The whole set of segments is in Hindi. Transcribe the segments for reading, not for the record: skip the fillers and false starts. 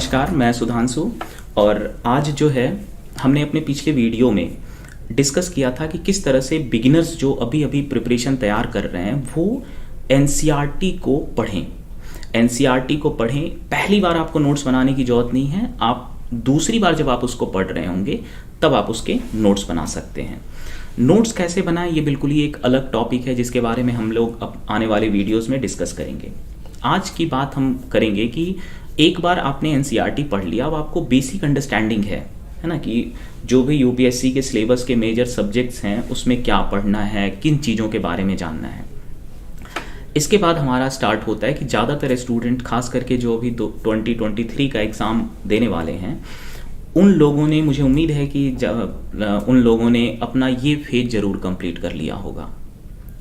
नमस्कार, मैं सुधांशु। और आज जो है हमने अपने पिछले वीडियो में डिस्कस किया था कि किस तरह से बिगिनर्स जो अभी अभी प्रिपरेशन तैयार कर रहे हैं वो एनसीईआरटी को पढ़ें। एनसीईआरटी को पढ़ें। पहली बार आपको नोट्स बनाने की ज़रूरत नहीं है, आप दूसरी बार जब आप उसको पढ़ रहे होंगे तब आप उसके नोट्स बना सकते हैं। नोट्स कैसे बनाएं ये बिल्कुल ही एक अलग टॉपिक है जिसके बारे में हम लोग अब आने वाले वीडियोस में डिस्कस करेंगे। आज की बात हम करेंगे कि एक बार आपने एनसीईआरटी पढ़ लिया, अब आपको बेसिक अंडरस्टैंडिंग है ना, कि जो भी यूपीएससी के सिलेबस के मेजर सब्जेक्ट्स हैं उसमें क्या पढ़ना है, किन चीज़ों के बारे में जानना है। इसके बाद हमारा स्टार्ट होता है कि ज़्यादातर स्टूडेंट, खास करके जो अभी 2023 का एग्ज़ाम देने वाले हैं, उन लोगों ने, मुझे उम्मीद है कि उन लोगों ने अपना ये फेज ज़रूर कंप्लीट कर लिया होगा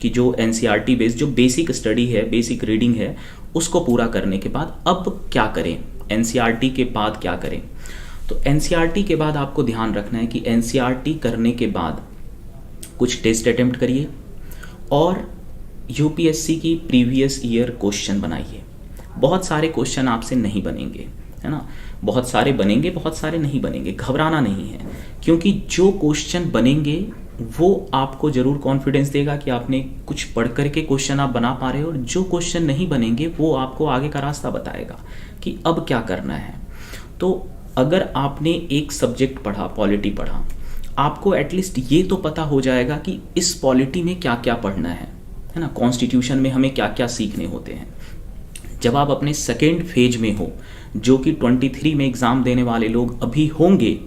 कि जो एनसीईआरटी बेस्ड जो बेसिक स्टडी है, बेसिक रीडिंग है, उसको पूरा करने के बाद अब क्या करें, एनसीईआरटी के बाद क्या करें। तो एनसीईआरटी के बाद आपको ध्यान रखना है कि एनसीईआरटी करने के बाद कुछ टेस्ट अटेम्प्ट करिए और यूपीएससी की प्रीवियस ईयर क्वेश्चन बनाइए। बहुत सारे क्वेश्चन आपसे नहीं बनेंगे, है ना, बहुत सारे बनेंगे, बहुत सारे नहीं बनेंगे, घबराना नहीं है, क्योंकि जो क्वेश्चन बनेंगे वो आपको ज़रूर कॉन्फिडेंस देगा कि आपने कुछ पढ़ करके क्वेश्चन आप बना पा रहे हो, और जो क्वेश्चन नहीं बनेंगे वो आपको आगे का रास्ता बताएगा कि अब क्या करना है। तो अगर आपने एक सब्जेक्ट पढ़ा, पॉलिटी पढ़ा, आपको एटलीस्ट ये तो पता हो जाएगा कि इस पॉलिटी में क्या क्या पढ़ना है ना, कॉन्स्टिट्यूशन में हमें क्या क्या सीखने होते हैं। जब आप अपने सेकेंड फेज में हो, जो कि 23 में एग्ज़ाम देने वाले लोग अभी होंगे,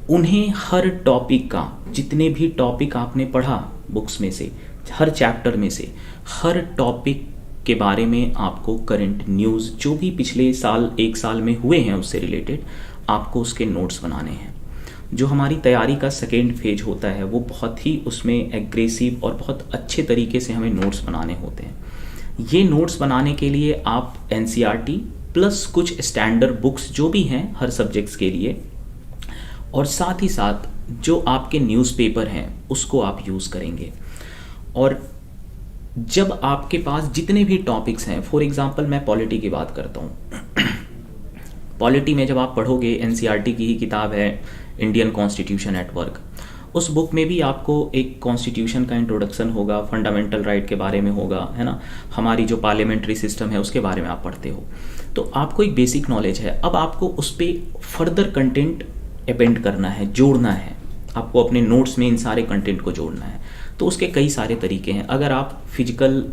उन्हें हर टॉपिक का, जितने भी टॉपिक आपने पढ़ा बुक्स में से, हर चैप्टर में से, हर टॉपिक के बारे में आपको करंट न्यूज़ जो भी पिछले साल, एक साल में हुए हैं उससे रिलेटेड, आपको उसके नोट्स बनाने हैं। जो हमारी तैयारी का सेकेंड फेज होता है वो बहुत ही उसमें एग्रेसिव और बहुत अच्छे तरीके से हमें नोट्स बनाने होते हैं। ये नोट्स बनाने के लिए आप एनसीईआरटी प्लस कुछ स्टैंडर्ड बुक्स जो भी हैं हर सब्जेक्ट्स के लिए, और साथ ही साथ जो आपके न्यूज़पेपर हैं उसको आप यूज़ करेंगे। और जब आपके पास जितने भी टॉपिक्स हैं, फॉर एग्जांपल मैं पॉलिटी की बात करता हूँ। पॉलिटी में जब आप पढ़ोगे, एनसीईआरटी की ही किताब है इंडियन कॉन्स्टिट्यूशन एट वर्क, उस बुक में भी आपको एक कॉन्स्टिट्यूशन का इंट्रोडक्शन होगा, फंडामेंटल राइट के बारे में होगा, है ना, हमारी जो पार्लियामेंट्री सिस्टम है उसके बारे में आप पढ़ते हो, तो आपको एक बेसिक नॉलेज है। अब आपको उस पर फर्दर कंटेंट अपेंड करना है, जोड़ना है, आपको अपने नोट्स में इन सारे कंटेंट को जोड़ना है। तो उसके कई सारे तरीके हैं। अगर आप फिजिकल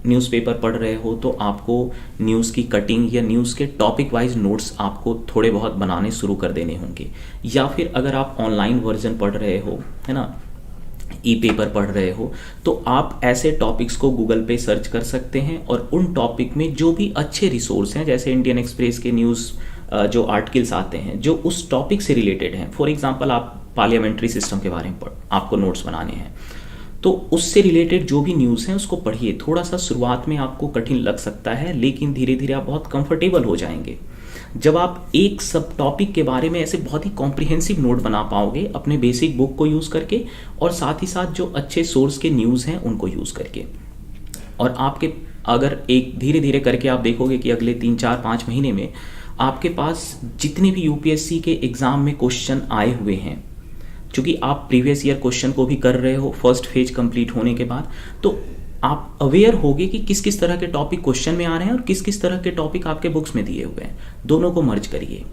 न्यूज़पेपर पढ़ रहे हो तो आपको न्यूज़ की कटिंग या न्यूज़ के टॉपिक वाइज नोट्स आपको थोड़े बहुत बनाने शुरू कर देने होंगे, या फिर अगर आप ऑनलाइन वर्जन पढ़ रहे हो, है ना, ई पेपर पढ़ रहे हो, तो आप ऐसे टॉपिक्स को गूगल पे सर्च कर सकते हैं और उन टॉपिक में जो भी अच्छे रिसोर्स हैं, जैसे इंडियन एक्सप्रेस के न्यूज़ जो आर्टिकल्स आते हैं जो उस टॉपिक से रिलेटेड हैं, फॉर एग्जांपल आप पार्लियामेंट्री सिस्टम के बारे में आपको नोट्स बनाने हैं, तो उससे रिलेटेड जो भी न्यूज़ हैं उसको पढ़िए। थोड़ा सा शुरुआत में आपको कठिन लग सकता है, लेकिन धीरे धीरे आप बहुत कंफर्टेबल हो जाएंगे जब आप एक सब टॉपिक के बारे में ऐसे बहुत ही कॉम्प्रिहेंसिव नोट बना पाओगे अपने बेसिक बुक को यूज़ करके, और साथ ही साथ जो अच्छे सोर्स के न्यूज़ हैं उनको यूज़ करके। और आपके अगर एक धीरे धीरे करके आप देखोगे कि अगले 3, 4, 5 महीने में आपके पास जितने भी यूपीएससी के एग्ज़ाम में क्वेश्चन आए हुए हैं, चूँकि आप प्रीवियस ईयर क्वेश्चन को भी कर रहे हो फर्स्ट फेज कंप्लीट होने के बाद, तो आप अवेयर होगे कि किस किस तरह के टॉपिक क्वेश्चन में आ रहे हैं और किस किस तरह के टॉपिक आपके बुक्स में दिए हुए हैं। दोनों को मर्ज करिए,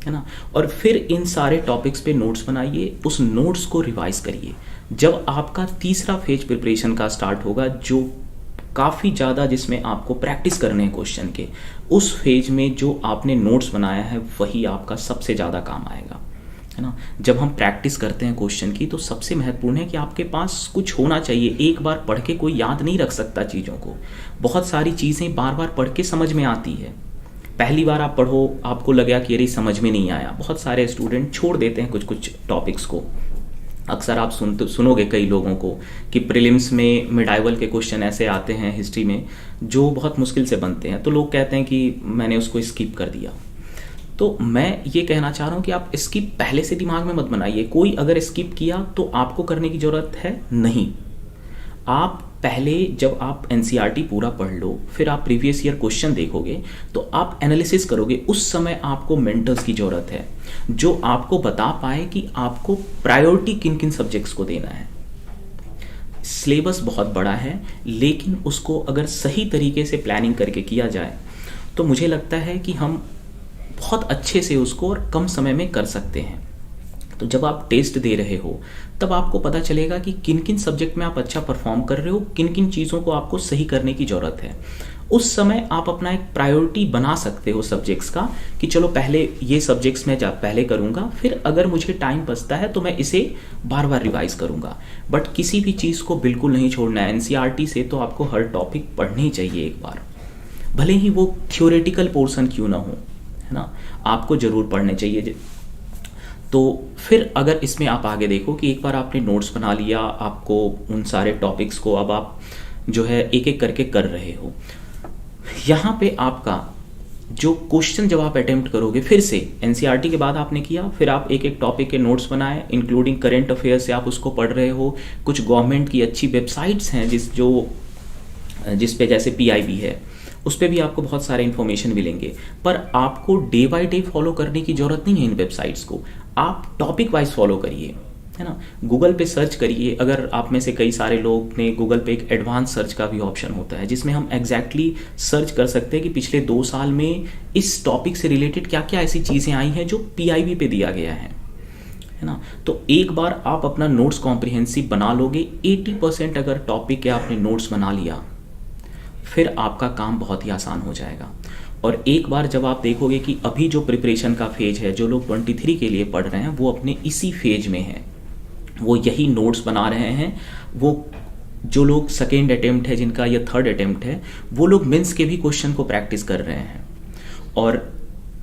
है ना, और फिर इन सारे टॉपिक्स पे नोट्स बनाइए, उस नोट्स को रिवाइज करिए। जब आपका तीसरा फेज प्रिपरेशन का स्टार्ट होगा, जो काफ़ी ज़्यादा जिसमें आपको प्रैक्टिस करने हैं क्वेश्चन के, उस फेज में जो आपने नोट्स बनाया है वही आपका सबसे ज़्यादा काम आएगा, है ना। जब हम प्रैक्टिस करते हैं क्वेश्चन की तो सबसे महत्वपूर्ण है कि आपके पास कुछ होना चाहिए। एक बार पढ़ के कोई याद नहीं रख सकता चीज़ों को, बहुत सारी चीज़ें बार बार पढ़ के समझ में आती है। पहली बार आप पढ़ो, आपको लगा कि अरे समझ में नहीं आया, बहुत सारे स्टूडेंट छोड़ देते हैं कुछ कुछ टॉपिक्स को। अक्सर आप सुनोगे कई लोगों को कि प्रीलिम्स में मिडाइवल के क्वेश्चन ऐसे आते हैं हिस्ट्री में जो बहुत मुश्किल से बनते हैं, तो लोग कहते हैं कि मैंने उसको स्किप कर दिया। तो मैं ये कहना चाह रहा हूँ कि आप स्किप पहले से दिमाग में मत बनाइए। कोई अगर स्किप किया तो आपको करने की ज़रूरत है नहीं। आप पहले जब आप एनसीईआरटी पूरा पढ़ लो, फिर आप प्रीवियस ईयर क्वेश्चन देखोगे, तो आप एनालिसिस करोगे। उस समय आपको मेंटर्स की ज़रूरत है जो आपको बता पाए कि आपको प्रायोरिटी किन किन सब्जेक्ट्स को देना है। सिलेबस बहुत बड़ा है, लेकिन उसको अगर सही तरीके से प्लानिंग करके किया जाए तो मुझे लगता है कि हम बहुत अच्छे से उसको और कम समय में कर सकते हैं। तो जब आप टेस्ट दे रहे हो तब आपको पता चलेगा कि किन किन सब्जेक्ट में आप अच्छा परफॉर्म कर रहे हो, किन किन चीज़ों को आपको सही करने की ज़रूरत है। उस समय आप अपना एक प्रायोरिटी बना सकते हो सब्जेक्ट्स का कि चलो पहले ये सब्जेक्ट्स मैं पहले करूँगा, फिर अगर मुझे टाइम बचता है तो मैं इसे बार बार रिवाइज करूँगा। बट किसी भी चीज़ को बिल्कुल नहीं छोड़ना है। एनसीईआरटी से तो आपको हर टॉपिक पढ़नी ही चाहिए एक बार, भले ही वो थ्योरेटिकल पोर्शन क्यों ना हो, है ना, आपको ज़रूर पढ़ने चाहिए। तो फिर अगर इसमें आप आगे देखो कि एक बार आपने नोट्स बना लिया, आपको उन सारे टॉपिक्स को अब आप जो है एक एक करके कर रहे हो, यहाँ पे आपका जो क्वेश्चन जब आप अटेम्प्ट करोगे, फिर से एनसीईआरटी के बाद आपने किया, फिर आप एक एक टॉपिक के नोट्स बनाए, इंक्लूडिंग करंट अफेयर से आप उसको पढ़ रहे हो। कुछ गवर्नमेंट की अच्छी वेबसाइट्स हैं जिस पे जैसे पीआईबी है, उस पर भी आपको बहुत सारे इन्फॉर्मेशन मिलेंगे। पर आपको डे बाय डे फॉलो करने की ज़रूरत नहीं है इन वेबसाइट्स को, आप टॉपिक वाइज फॉलो करिए, है ना। गूगल पे सर्च करिए। अगर आप में से कई सारे लोग ने गूगल पे एक एडवांस सर्च का भी ऑप्शन होता है जिसमें हम एग्जैक्टली सर्च कर सकते हैं कि पिछले 2 साल में इस टॉपिक से रिलेटेड क्या क्या ऐसी चीज़ें आई हैं जो पीआईबी पे दिया गया है ना। तो एक बार आप अपना नोट्स कॉम्प्रिहेंसिव बना लोगे, 80% अगर टॉपिक के आपने नोट्स बना लिया, फिर आपका काम बहुत ही आसान हो जाएगा। और एक बार जब आप देखोगे कि अभी जो प्रिपरेशन का फेज है, जो लोग 23 के लिए पढ़ रहे हैं वो अपने इसी फेज में हैं, वो यही नोट्स बना रहे हैं। वो जो लोग सेकेंड अटेम्प्ट है जिनका या थर्ड अटेम्प्ट है, वो लोग मेंस के भी क्वेश्चन को प्रैक्टिस कर रहे हैं। और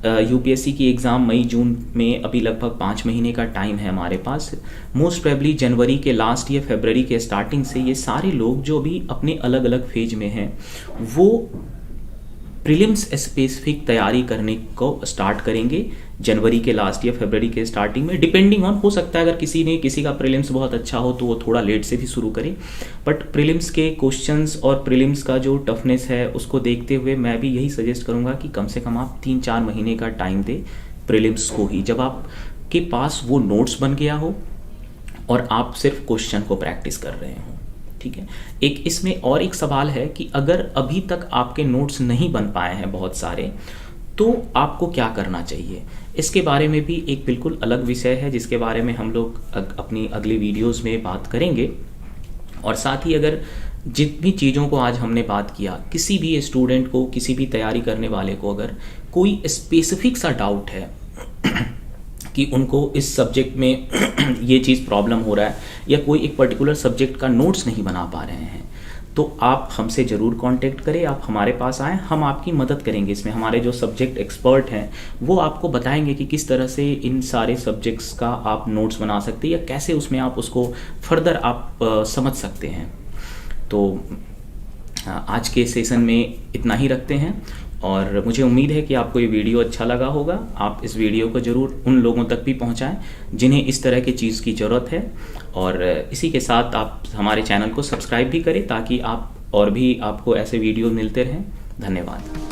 यूपीएससी की एग्ज़ाम मई जून में अभी लगभग 5 महीने का टाइम है हमारे पास। मोस्ट प्रोबेबली जनवरी के लास्ट या फरवरी के स्टार्टिंग से ये सारे लोग जो भी अपने अलग अलग फेज में हैं वो प्रीलिम्स स्पेसिफिक तैयारी करने को स्टार्ट करेंगे जनवरी के लास्ट या फरवरी के स्टार्टिंग में, डिपेंडिंग ऑन, हो सकता है अगर किसी का प्रीलिम्स बहुत अच्छा हो तो वो थोड़ा लेट से भी शुरू करे। बट प्रीलिम्स के क्वेश्चंस और प्रीलिम्स का जो टफनेस है उसको देखते हुए मैं भी यही सजेस्ट करूंगा कि कम से कम आप 3-4 महीने का टाइम दें प्रीलिम्स को ही, जब आपके पास वो नोट्स बन गया हो और आप सिर्फ क्वेश्चन को प्रैक्टिस कर रहे हो। ठीक है। एक इसमें और एक सवाल है कि अगर अभी तक आपके नोट्स नहीं बन पाए हैं बहुत सारे, तो आपको क्या करना चाहिए। इसके बारे में भी एक बिल्कुल अलग विषय है जिसके बारे में हम लोग अपनी अगली वीडियोस में बात करेंगे। और साथ ही अगर जितनी चीज़ों को आज हमने बात किया, किसी भी स्टूडेंट को, किसी भी तैयारी करने वाले को अगर कोई स्पेसिफिक सा डाउट है कि उनको इस सब्जेक्ट में ये चीज़ प्रॉब्लम हो रहा है या कोई एक पर्टिकुलर सब्जेक्ट का नोट्स नहीं बना पा रहे हैं, तो आप हमसे ज़रूर कांटेक्ट करें, आप हमारे पास आएँ, हम आपकी मदद करेंगे इसमें। हमारे जो सब्जेक्ट एक्सपर्ट हैं वो आपको बताएंगे कि किस तरह से इन सारे सब्जेक्ट्स का आप नोट्स बना सकते हैं या कैसे उसमें आप उसको फर्दर आप समझ सकते हैं। तो आज के सेशन में इतना ही रखते हैं और मुझे उम्मीद है कि आपको ये वीडियो अच्छा लगा होगा। आप इस वीडियो को ज़रूर उन लोगों तक भी पहुंचाएं जिन्हें इस तरह की चीज़ की ज़रूरत है। और इसी के साथ आप हमारे चैनल को सब्सक्राइब भी करें ताकि आप और भी आपको ऐसे वीडियो मिलते रहें। धन्यवाद।